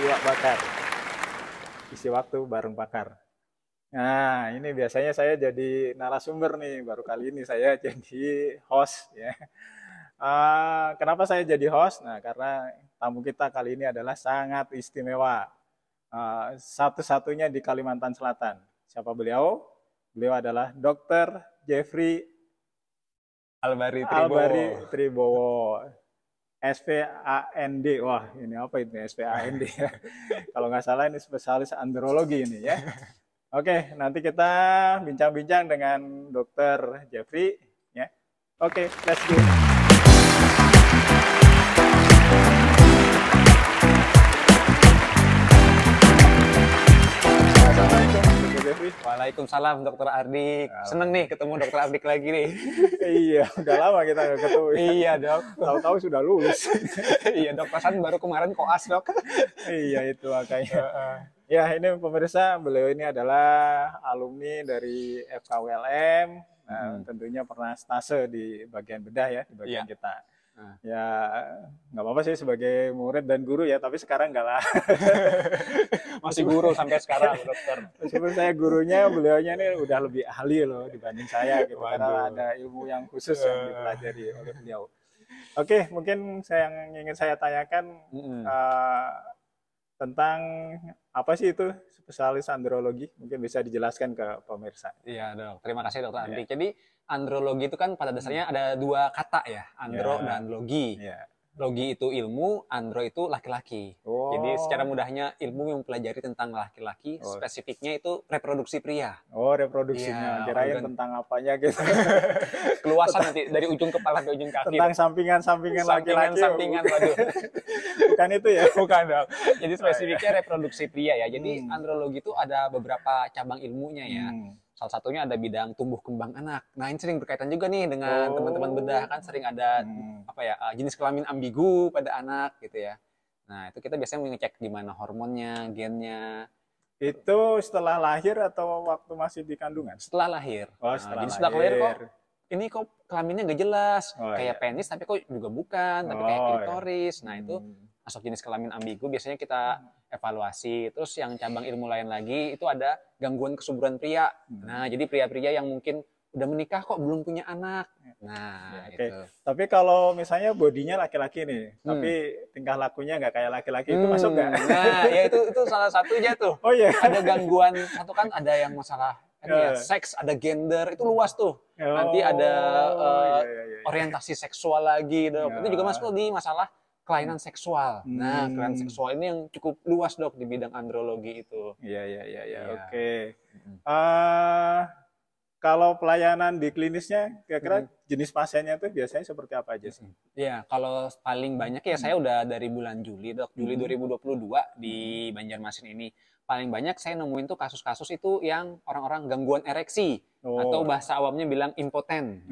Iwak Bakar. Isi waktu bareng pakar. Nah, ini biasanya saya jadi narasumber nih, baru kali ini saya jadi host ya. Kenapa saya jadi host? Nah, karena tamu kita kali ini adalah sangat istimewa. Satu-satunya di Kalimantan Selatan. Siapa beliau? Beliau adalah Dr. Jeffrey Albari Albari Tribowo. Tribowo. SPAND. Wah, ini apa itu SPAND ya? Kalau nggak salah ini spesialis andrologi ini ya. Oke, nanti kita bincang-bincang dengan Dr. Jeffrey ya. Oke, let's go. Assalamualaikum, Dr. Jeffrey. Waalaikumsalam Dokter Ardik. Seneng nih ketemu Dokter Ardik lagi nih. Iya, udah lama kita nggak ketemu. Iya dok. Tahu-tahu sudah lulus. Iya dok, perasaan baru kemarin koas dok. Iya itu makanya. Ya ini pemirsa, beliau ini adalah alumni dari FKWLM. Nah, tentunya pernah stase di bagian bedah ya, di bagian kita. Ya nggak apa-apa sih sebagai murid dan guru ya, tapi sekarang nggak lah. Masih guru sampai sekarang dokter. Meskipun saya gurunya, beliaunya ini udah lebih ahli loh dibanding saya gitu. Karena ada ilmu yang khusus yang dipelajari oleh beliau. Oke, mungkin yang ingin saya tanyakan tentang apa sih itu spesialis andrologi? Mungkin bisa dijelaskan ke pemirsa. Iya dok, terima kasih dokter Ardik. Jadi andrologi itu kan pada dasarnya ada dua kata ya, andro dan logi. Logi itu ilmu, andro itu laki-laki. Jadi secara mudahnya ilmu yang mempelajari tentang laki-laki, spesifiknya itu reproduksi pria. Oh, reproduksinya. Kirain tentang apanya gitu. Keluasan nanti dari ujung kepala ke ujung kaki. Tentang sampingan laki-laki. Sampingan, waduh. Bukan itu ya? Bukan dong. Jadi spesifiknya reproduksi pria ya. Jadi andrologi itu ada beberapa cabang ilmunya ya. Salah satunya ada bidang tumbuh kembang anak. Nah ini sering berkaitan juga nih dengan teman-teman bedah, kan sering ada jenis kelamin ambigu pada anak gitu ya. Nah itu kita biasanya mengecek di mana hormonnya, gennya. Itu setelah lahir atau waktu masih di kandungan? Setelah lahir. Jadi setelah lahir kok ini kok kelaminnya nggak jelas, kayak penis tapi kok juga bukan, tapi kayak klitoris. Nah itu masuk jenis kelamin ambigu, biasanya kita evaluasi. Terus yang cabang ilmu lain lagi itu ada gangguan kesuburan pria. Nah jadi pria-pria yang mungkin udah menikah kok belum punya anak. Nah itu. Tapi kalau misalnya bodinya laki-laki nih, tapi tingkah lakunya nggak kayak laki-laki, itu masuk nggak? Nah ya itu salah satunya tuh. Oh iya. Ada gangguan, satu kan ada yang masalah seks, ada gender, itu luas tuh. Nanti ada orientasi seksual lagi, dok. Itu juga masuk di masalah kelainan seksual. Nah, kelainan seksual ini yang cukup luas dok di bidang andrologi itu. Iya. Oke. Kalau pelayanan di klinisnya, kira-kira jenis pasiennya itu biasanya seperti apa aja sih? Iya, kalau paling banyak ya saya udah dari bulan Juli dok, Juli 2022 di Banjarmasin ini. Paling banyak saya nemuin tuh kasus-kasus itu yang orang-orang gangguan ereksi atau bahasa awamnya bilang impoten.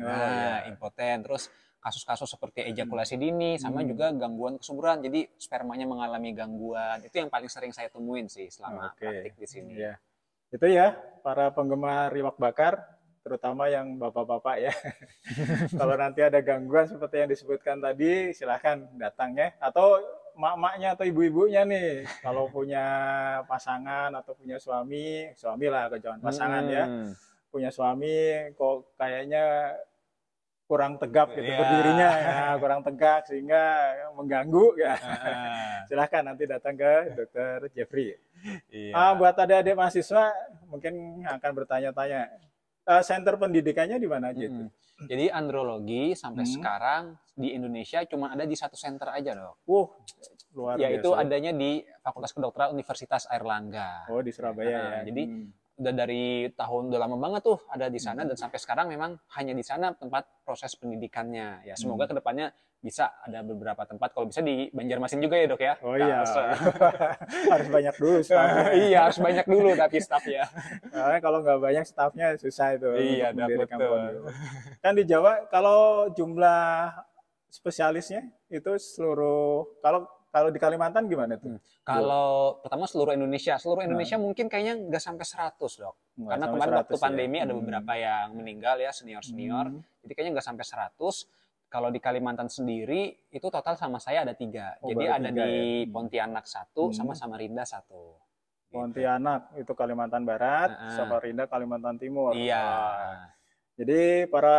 Impoten. Terus kasus-kasus seperti ejakulasi dini sama juga gangguan kesuburan. Jadi spermanya mengalami gangguan. Itu yang paling sering saya temuin sih selama praktik di sini. Itu ya para penggemar Iwak Bakar, terutama yang bapak-bapak ya. Kalau nanti ada gangguan seperti yang disebutkan tadi, silahkan datang ya. Atau mak-maknya atau ibu-ibunya nih, kalau punya pasangan atau punya suami lah, jangan pasangan ya. Punya suami kok kayaknya kurang tegap gitu berdirinya, kurang tegak sehingga mengganggu ya. Silahkan nanti datang ke Dr. Jeffrey. Buat adik-adik mahasiswa mungkin akan bertanya-tanya, center pendidikannya di mana aja itu? Jadi andrologi sampai sekarang di Indonesia cuma ada di satu center aja dok. Luar biasa. Yaitu adanya di Fakultas Kedokteran Universitas Airlangga. Oh di Surabaya ya. Jadi udah dari tahun udah lama banget tuh ada di sana dan sampai sekarang memang hanya di sana tempat proses pendidikannya. Ya semoga kedepannya bisa ada beberapa tempat, kalau bisa di Banjarmasin juga ya dok ya. Oh iya. Harus banyak dulu staffnya. Iya harus banyak dulu tapi staff ya. Karena kalau nggak banyak staffnya susah itu. Iya betul. Kan di Jawa kalau jumlah spesialisnya itu seluruh, kalau di Kalimantan gimana tuh? Kalau pertama seluruh Indonesia mungkin kayaknya nggak sampai 100 dok. Karena kemarin waktu pandemi ada beberapa yang meninggal ya senior. Jadi kayaknya nggak sampai 100. Kalau di Kalimantan sendiri itu total sama saya ada 3. Oh, Jadi baru ada 3 di ya. Pontianak 1 sama Samarinda 1. Gitu. Pontianak itu Kalimantan Barat, Heeh. Samarinda Kalimantan Timur. Iya. Wah. Jadi para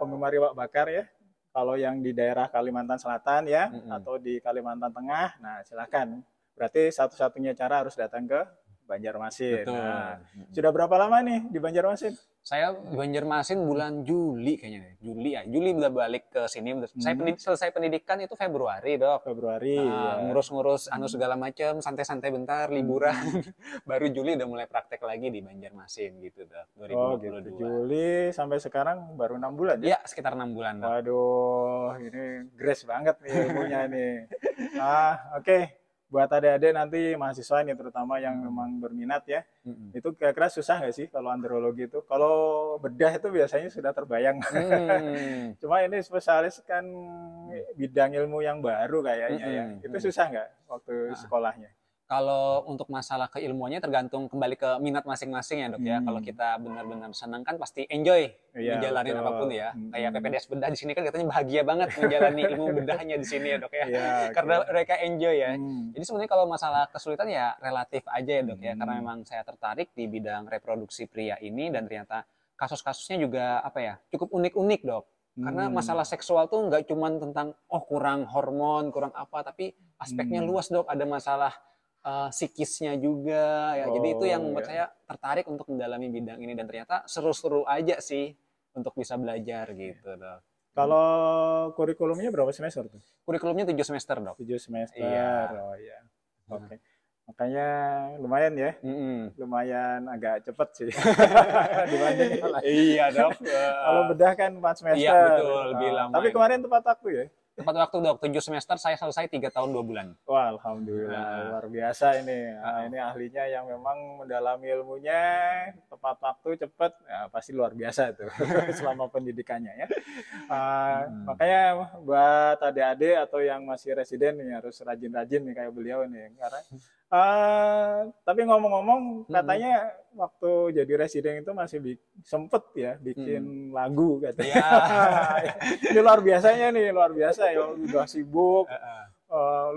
penggemar iwak bakar ya, kalau yang di daerah Kalimantan Selatan ya, atau di Kalimantan Tengah, nah silakan. Berarti satu-satunya cara harus datang ke Banjarmasin. Betul. Nah, sudah berapa lama nih di Banjarmasin? Saya di Banjarmasin bulan Juli kayaknya. Juli udah balik ke sini. Saya selesai pendidikan itu Februari, Dok. Februari. Ya. Ngurus-ngurus segala macam, santai-santai bentar, liburan. Baru Juli udah mulai praktek lagi di Banjarmasin gitu, Dok. 2022. Oh gitu. Juli sampai sekarang baru 6 bulan ya? Iya, sekitar 6 bulan, Dok. Waduh, ini grace banget nih ilmunya nih. Oke. Buat adik-adik nanti mahasiswa nih terutama yang memang berminat ya, itu kira-kira susah nggak sih kalau andrologi itu? Kalau bedah itu biasanya sudah terbayang. Cuma ini spesialis kan bidang ilmu yang baru kayaknya ya. Itu susah nggak waktu sekolahnya? Kalau untuk masalah keilmuannya tergantung kembali ke minat masing-masing ya, Dok ya. Kalau kita benar-benar senang kan pasti enjoy menjalanin apapun ya. Kayak PPDS bedah di sini kan katanya bahagia banget menjalani ilmu bedahnya di sini ya, Dok ya. Karena mereka enjoy ya. Jadi sebenarnya kalau masalah kesulitan ya relatif aja ya, Dok ya. Karena memang saya tertarik di bidang reproduksi pria ini dan ternyata kasus-kasusnya juga apa ya, cukup unik-unik, Dok. Karena masalah seksual tuh nggak cuma tentang kurang hormon, kurang apa, tapi aspeknya luas, Dok. Ada masalah psikisnya juga ya. Jadi itu yang membuat saya tertarik untuk mendalami bidang ini dan ternyata seru-seru aja sih untuk bisa belajar gitu, Dok. Kalau kurikulumnya berapa semester tuh? Kurikulumnya 7 semester, Dok. 7 semester. Iya. Oh iya. Oke. Makanya lumayan ya. Lumayan agak cepet sih dibanding yang lain. Iya, Dok. Kalau bedah kan 4 semester. Iya, betul, lebih lama. Tapi kemarin tepat waktu ya? Tepat waktu, Dok. 7 semester saya selesai 3 tahun 2 bulan. Wah, alhamdulillah. Luar biasa ini. Ini ahlinya yang memang mendalami ilmunya tepat waktu, cepat. Ya, pasti luar biasa itu selama pendidikannya ya. Makanya buat adik-adik atau yang masih residen nih harus rajin-rajin nih kayak beliau nih. Karena tapi ngomong-ngomong katanya waktu jadi residen itu masih sempet ya bikin lagu katanya. Ini luar biasanya nih, luar biasa ya, udah sibuk.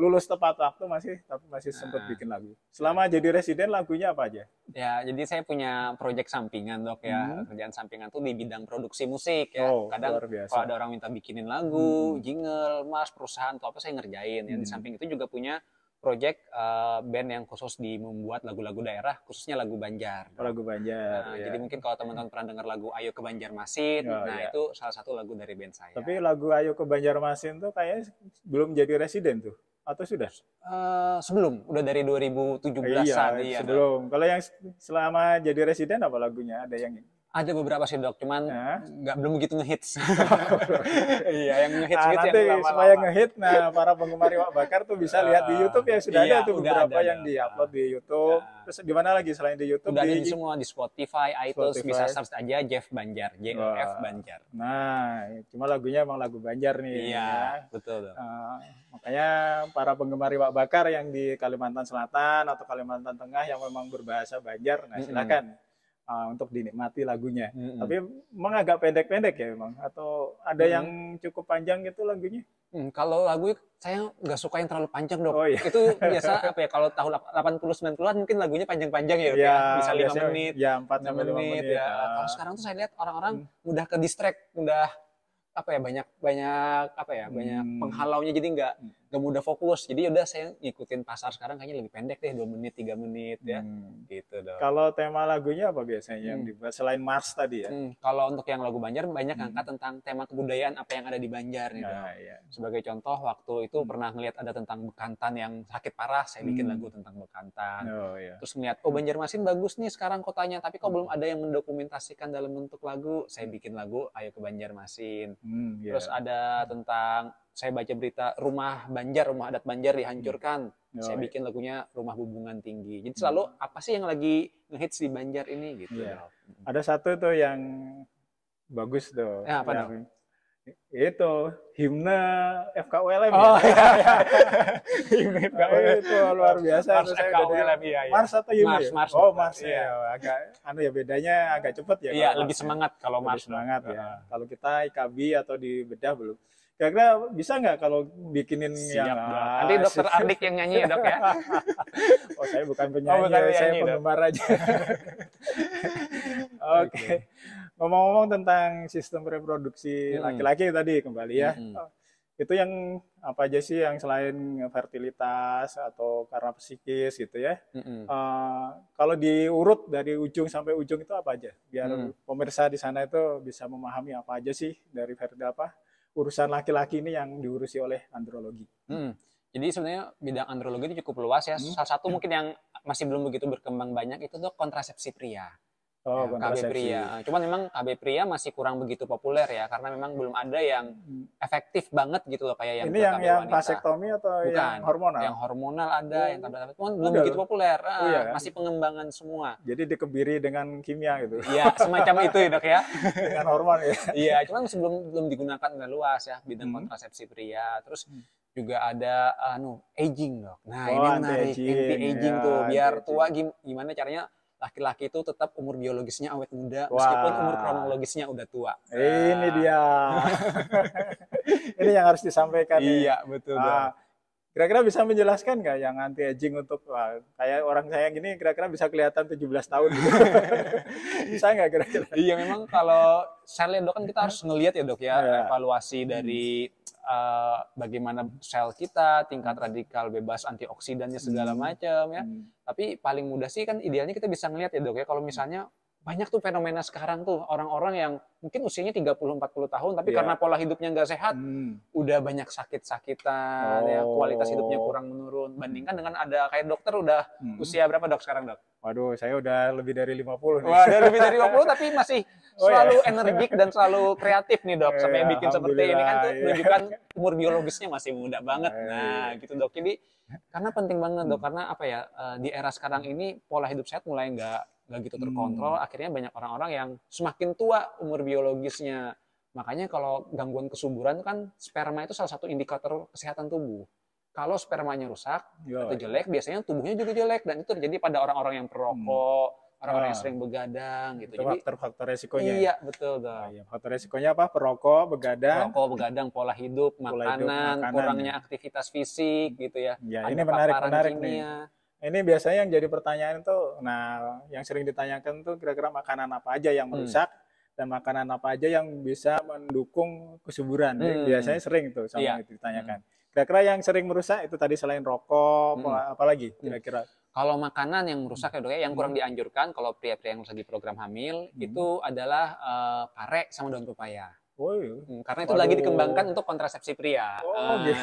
Lulus tepat waktu tapi masih sempet bikin lagu. Selama jadi residen lagunya apa aja? Ya, jadi saya punya proyek sampingan, Dok ya. Kerjaan sampingan tuh di bidang produksi musik ya. Kadang kalau ada orang minta bikinin lagu, jingle, mas, perusahaan atau apa saya ngerjain ya. Di samping itu juga punya proyek band yang khusus di membuat lagu-lagu daerah, khususnya lagu Banjar. Lagu Banjar. Jadi mungkin kalau teman-teman pernah dengar lagu Ayo ke Banjarmasin, itu salah satu lagu dari band saya. Tapi lagu Ayo ke Banjarmasin tuh kayaknya belum jadi residen tuh, atau sudah? Sebelum, udah dari 2017-an. Iya, sebelum. Kalau yang selama jadi residen apa lagunya? Ada yang ada beberapa sih, Dok, cuman belum begitu ngehits. Iya, yang ngehits gitu nanti yang supaya ngehit, para penggemar iwak bakar tuh bisa lihat di YouTube ya, sudah ada tuh beberapa yang diupload di YouTube. Terus di mana lagi selain di YouTube? Udah ada semua di Spotify, iTunes, bisa search aja Jeff Banjar, JEF Banjar. Nah, cuma lagunya emang lagu Banjar nih. Iya, betul. Makanya para penggemar iwak bakar yang di Kalimantan Selatan atau Kalimantan Tengah yang memang berbahasa Banjar, nah silakan untuk dinikmati lagunya. Tapi memang agak pendek-pendek ya memang? Atau ada yang cukup panjang gitu lagunya? Kalau lagu saya nggak suka yang terlalu panjang, Dok. Oh, iya. Itu biasa apa ya, kalau tahun 80-90-an mungkin lagunya panjang-panjang ya, ya bisa 5 menit. Ya, 4-5 menit. Ya. Kalau sekarang tuh saya lihat orang-orang mudah ke distract, mudah apa ya, banyak penghalaunya, jadi nggak mudah fokus. Jadi udah saya ngikutin pasar sekarang kayaknya lebih pendek deh, 2 menit 3 menit ya. Gitu, Dok. Kalau tema lagunya apa biasanya yang dibuat selain Mars tadi ya? Kalau untuk yang lagu Banjar banyak angkat tentang tema kebudayaan apa yang ada di Banjar nih, Dok. Sebagai contoh waktu itu pernah ngelihat ada tentang bekantan yang sakit parah, saya bikin lagu tentang bekantan. Terus ngeliat Banjarmasin bagus nih sekarang kotanya, tapi kok belum ada yang mendokumentasikan dalam bentuk lagu, saya bikin lagu Ayo ke Banjarmasin. Terus ada tentang, saya baca berita rumah Banjar, rumah adat Banjar dihancurkan. Saya bikin lagunya Rumah Bubungan Tinggi. Jadi selalu apa sih yang lagi ngehits di Banjar ini gitu. Ada satu tuh yang bagus tuh. Ya, apa dong? Itu himne FKULM. Oh iya. Himne FKULM itu luar biasa. Mars FKULM, iya. Mars atau himne? Mars. Oh, Mars ya. Agak bedanya agak cepet ya. Iya, lebih semangat kalau Mars. Semangat ya. Kalau kita IKB atau di bedah belum. Kira-kira bisa nggak kalau bikinin Siap, yang Dok. Nanti dokter Ardik yang nyanyi ya, Dok ya. Oh, saya bukan penyanyi, bukan saya penyanyi, Dok. penggemar aja. Oke. Ngomong-ngomong tentang sistem reproduksi laki-laki tadi kembali ya. Itu yang apa aja sih yang selain fertilitas atau karena psikis gitu ya? Kalau diurut dari ujung sampai ujung itu apa aja? Biar pemirsa di sana itu bisa memahami apa aja sih dari urusan laki-laki ini yang diurusi oleh andrologi. Jadi sebenarnya bidang andrologi itu cukup luas ya. Salah satu mungkin yang masih belum begitu berkembang banyak itu Dok kontrasepsi pria. Oh, Ya, KB pria. Cuman memang KB pria masih kurang begitu populer ya, karena memang belum ada yang efektif banget gitu loh kayak yang ini yang wanita. vasektomi atau bukan, yang hormonal? Yang hormonal ada, yang tablet, cuman belum begitu populer. Kan? Masih pengembangan semua. Jadi dikebiri dengan kimia gitu. Iya, semacam itu ya Dok ya. Dengan hormon ya. Iya, cuman masih belum digunakan dengan luas ya bidang kontrasepsi pria. Terus juga ada aging Dok. Nah, ini menarik, anti-aging tuh biar tua gimana caranya laki-laki itu tetap umur biologisnya awet muda meskipun umur kronologisnya udah tua. Ini dia. Ini yang harus disampaikan. Iya, betul. Kira-kira bisa menjelaskan nggak yang anti aging untuk kayak orang saya gini kira-kira bisa kelihatan 17 tahun gitu. Bisa nggak kira-kira? Iya, memang kalau sel Dok kan kita harus ngelihat ya Dok ya, evaluasi dari bagaimana sel kita, tingkat radikal bebas antioksidannya segala macam ya. Tapi paling mudah sih kan idealnya kita bisa ngelihat ya Dok ya, kalau misalnya banyak tuh fenomena sekarang tuh orang-orang yang mungkin usianya 30-40 tahun tapi karena pola hidupnya nggak sehat udah banyak sakit-sakitan ya, kualitas hidupnya kurang menurun. Bandingkan dengan ada kayak dokter udah usia berapa Dok sekarang Dok? Waduh, saya udah lebih dari 50 nih. Wah, udah lebih dari 50 tapi masih selalu energik dan selalu kreatif nih Dok. Sampai bikin seperti ini kan tuh menunjukkan umur biologisnya masih muda banget. Nah, gitu Dok. Jadi karena penting banget Dok, karena apa ya, di era sekarang ini pola hidup sehat mulai nggak gitu terkontrol. Akhirnya banyak orang-orang yang semakin tua umur biologisnya. Makanya kalau gangguan kesuburan kan sperma itu salah satu indikator kesehatan tubuh. Kalau spermanya rusak atau jelek, biasanya tubuhnya juga jelek, dan itu terjadi pada orang-orang yang perokok, orang-orang yang sering begadang gitu. Itu faktor resikonya. Iya, betul Dok. Faktor resikonya apa? Perokok, begadang, pola hidup, makanan, kurangnya aktivitas fisik gitu ya. Ini menarik nih. Ini biasanya yang jadi pertanyaan tuh, yang sering ditanyakan tuh kira-kira makanan apa aja yang merusak dan makanan apa aja yang bisa mendukung kesuburan. Biasanya sering tuh sama itu ditanyakan. Kira-kira yang sering merusak itu tadi selain rokok, apalagi kira-kira? Kalau makanan yang merusak ya Dok ya, yang kurang dianjurkan kalau pria-pria yang lagi program hamil itu adalah pare sama daun pepaya. Karena itu lagi dikembangkan untuk kontrasepsi pria. Gitu.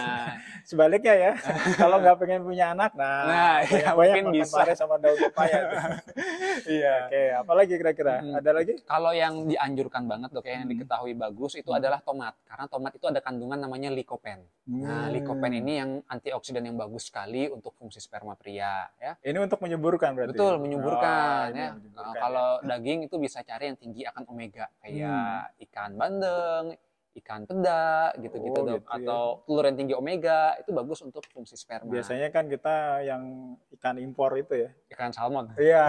Sebaliknya ya, kalau nggak pengen punya anak, banyak makan pare sama daun pepaya. Oke, apalagi kira-kira? Ada lagi? Kalau yang dianjurkan banget Dok ya, yang diketahui bagus itu adalah tomat. Karena tomat itu ada kandungan namanya likopen. Nah, likopen ini yang antioksidan yang bagus sekali untuk fungsi sperma pria. Ya. Ini untuk menyuburkan berarti? Betul, menyuburkan. Kalau daging itu bisa cari yang tinggi akan omega, kayak ikan bandeng, ikan peda, gitu-gitu Dok. Atau telur yang tinggi omega, itu bagus untuk fungsi sperma. Biasanya kan kita yang ikan impor itu ya? Ikan salmon. Iya,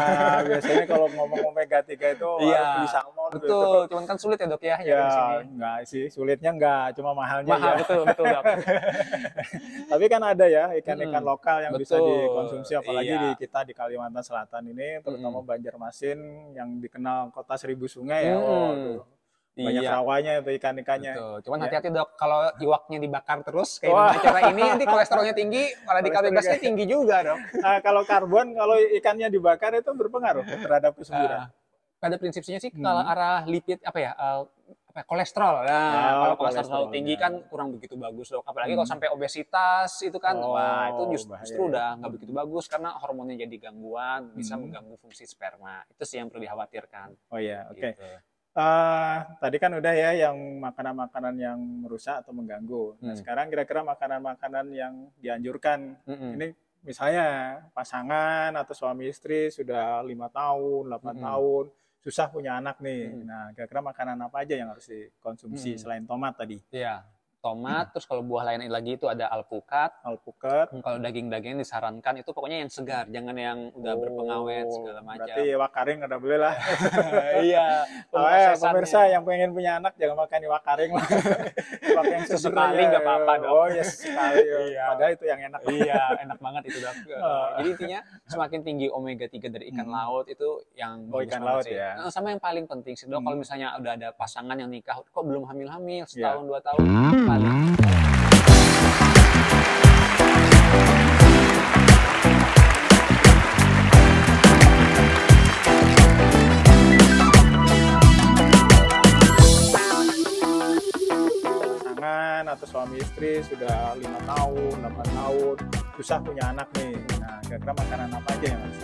biasanya kalau ngomong omega 3 itu harus beli salmon. Betul, cuman kan sulit ya Dok ya. Enggak sih, sulitnya enggak, cuma mahalnya. Mahal, betul Dok. Tapi kan ada ya ikan-ikan lokal yang bisa dikonsumsi, apalagi di kita di Kalimantan Selatan ini, terutama Banjarmasin yang dikenal kota seribu sungai ya. Banyak rawanya itu ikan-ikannya. Cuman hati-hati Dok, kalau iwaknya dibakar terus kayak acara ini nanti kolesterolnya tinggi, radikal bebasnya tinggi juga Dok. Kalau karbon, kalau ikannya dibakar itu berpengaruh terhadap kesuburan. Pada prinsipnya sih kalau arah lipid kolesterol. Kalau kolesterol tinggi kan kurang begitu bagus Dok. Apalagi kalau sampai obesitas itu kan, itu justru udah nggak begitu bagus karena hormonnya jadi gangguan, bisa mengganggu fungsi sperma. Itu sih yang perlu dikhawatirkan. Oke. Tadi kan udah ya yang makanan-makanan yang merusak atau mengganggu. Nah, sekarang kira-kira makanan-makanan yang dianjurkan. Ini misalnya pasangan atau suami istri sudah 5 tahun, 8 tahun, susah punya anak nih. Nah, kira-kira makanan apa aja yang harus dikonsumsi selain tomat tadi? Iya. tomat, terus kalau buah lain lagi itu ada alpukat. Alpukat. Kalau daging-daging disarankan itu pokoknya yang segar, jangan yang udah berpengawet segala macam. Berarti iwak karing ada boleh lah. Iya. Pemirsa yang pengen punya anak jangan makan iwak karing lah. Iwak yang Sesekali nggak apa-apa, Dok. Oh ya sekali. Iya. Padahal itu yang enak. Iya, enak banget itu, Dok. Jadi intinya semakin tinggi omega 3 dari ikan laut itu yang bagus ikan banget laut sih. ya. Nah, sama yang paling penting sih, Dok, kalau misalnya udah ada pasangan yang nikah kok belum hamil-hamil setahun 2 tahun, paling pasangan atau suami istri sudah 5 tahun, 8 tahun, susah punya anak nih. Nah, kira-kira makanan apa aja yang harus